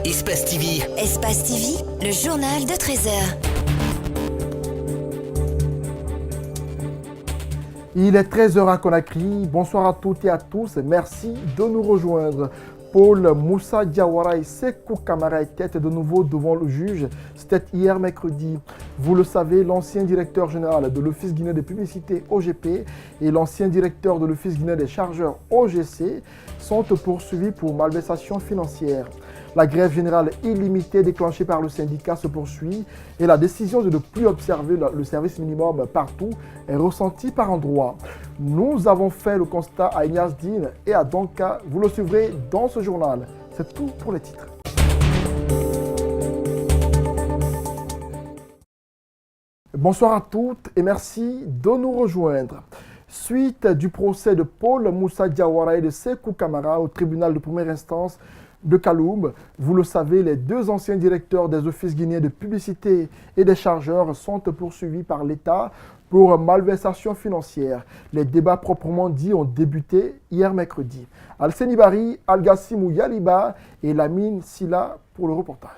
Espace TV. Espace TV, le journal de 13h. Il est 13h à Conakry. Bonsoir à toutes et à tous. Merci de nous rejoindre. Paul Moussa Diawara et Sekou Kamara étaient de nouveau devant le juge. C'était hier mercredi. Vous le savez, l'ancien directeur général de l'Office guinéen de publicité OGP et l'ancien directeur de l'Office guinéen des chargeurs OGC sont poursuivis pour malversation financière. La grève générale illimitée déclenchée par le syndicat se poursuit et la décision de ne plus observer le service minimum partout est ressentie par endroits. Nous avons fait le constat à Ignace Dine et à Donka. Vous le suivrez dans ce journal. C'est tout pour les titres. Bonsoir à toutes et merci de nous rejoindre. Suite du procès de Paul Moussa Diawara et de Sekou Kamara au tribunal de première instance de Kaloum, vous le savez, les deux anciens directeurs des offices guinéens de publicité et des chargeurs sont poursuivis par l'État pour malversation financière. Les débats proprement dits ont débuté hier mercredi. Alseni Bari, Algassimou Yaliba et Lamine Silla pour le reportage.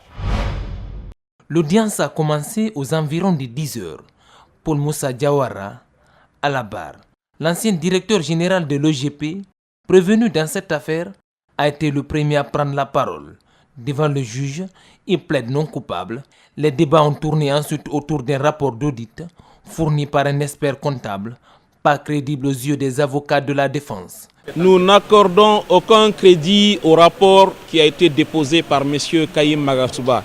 L'audience a commencé aux environs de 10 heures. Paul Moussa Diawara, à la barre. L'ancien directeur général de l'OGP, prévenu dans cette affaire, a été le premier à prendre la parole. Devant le juge, il plaide non coupable. Les débats ont tourné ensuite autour d'un rapport d'audit fourni par un expert comptable, pas crédible aux yeux des avocats de la défense. Nous n'accordons aucun crédit au rapport qui a été déposé par M. Kayim Magasuba,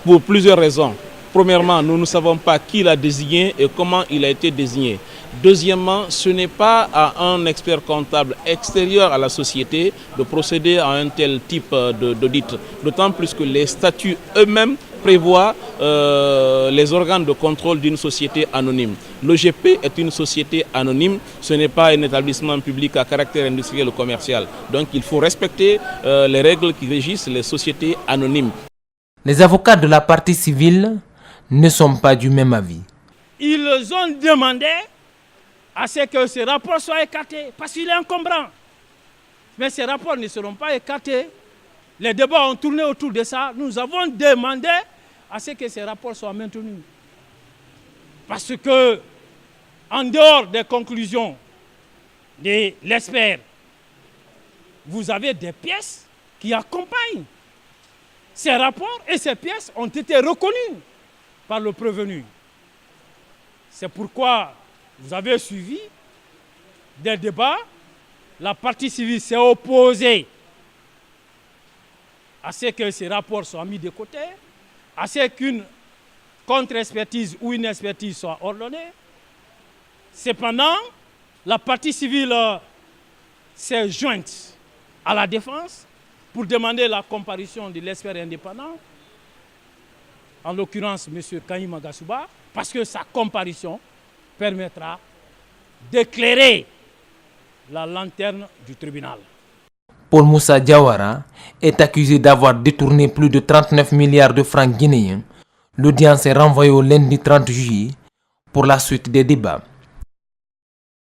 pour plusieurs raisons. Premièrement, nous ne savons pas qui l'a désigné et comment il a été désigné. Deuxièmement, ce n'est pas à un expert comptable extérieur à la société de procéder à un tel type d'audit. D'autant plus que les statuts eux-mêmes prévoient les organes de contrôle d'une société anonyme. L'OGP est une société anonyme, ce n'est pas un établissement public à caractère industriel ou commercial. Donc il faut respecter les règles qui régissent les sociétés anonymes. Les avocats de la partie civile ne sont pas du même avis. Ils ont demandé à ce que ce rapport soit écarté, parce qu'il est encombrant. Mais ces rapports ne seront pas écartés. Les débats ont tourné autour de ça. Nous avons demandé à ce que ces rapports soient maintenus. Parce que, en dehors des conclusions de l'expert, vous avez des pièces qui accompagnent ces rapports et ces pièces ont été reconnues par le prévenu. C'est pourquoi vous avez suivi des débats. La partie civile s'est opposée à ce que ces rapports soient mis de côté, à ce qu'une contre-expertise ou une expertise soit ordonnée. Cependant, la partie civile s'est jointe à la défense pour demander la comparution de l'expert indépendant, en l'occurrence M. Kayim Magasuba, parce que sa comparution permettra d'éclairer la lanterne du tribunal. Paul Moussa Diawara est accusé d'avoir détourné plus de 39 milliards de francs guinéens. L'audience est renvoyée au lundi 30 juillet pour la suite des débats.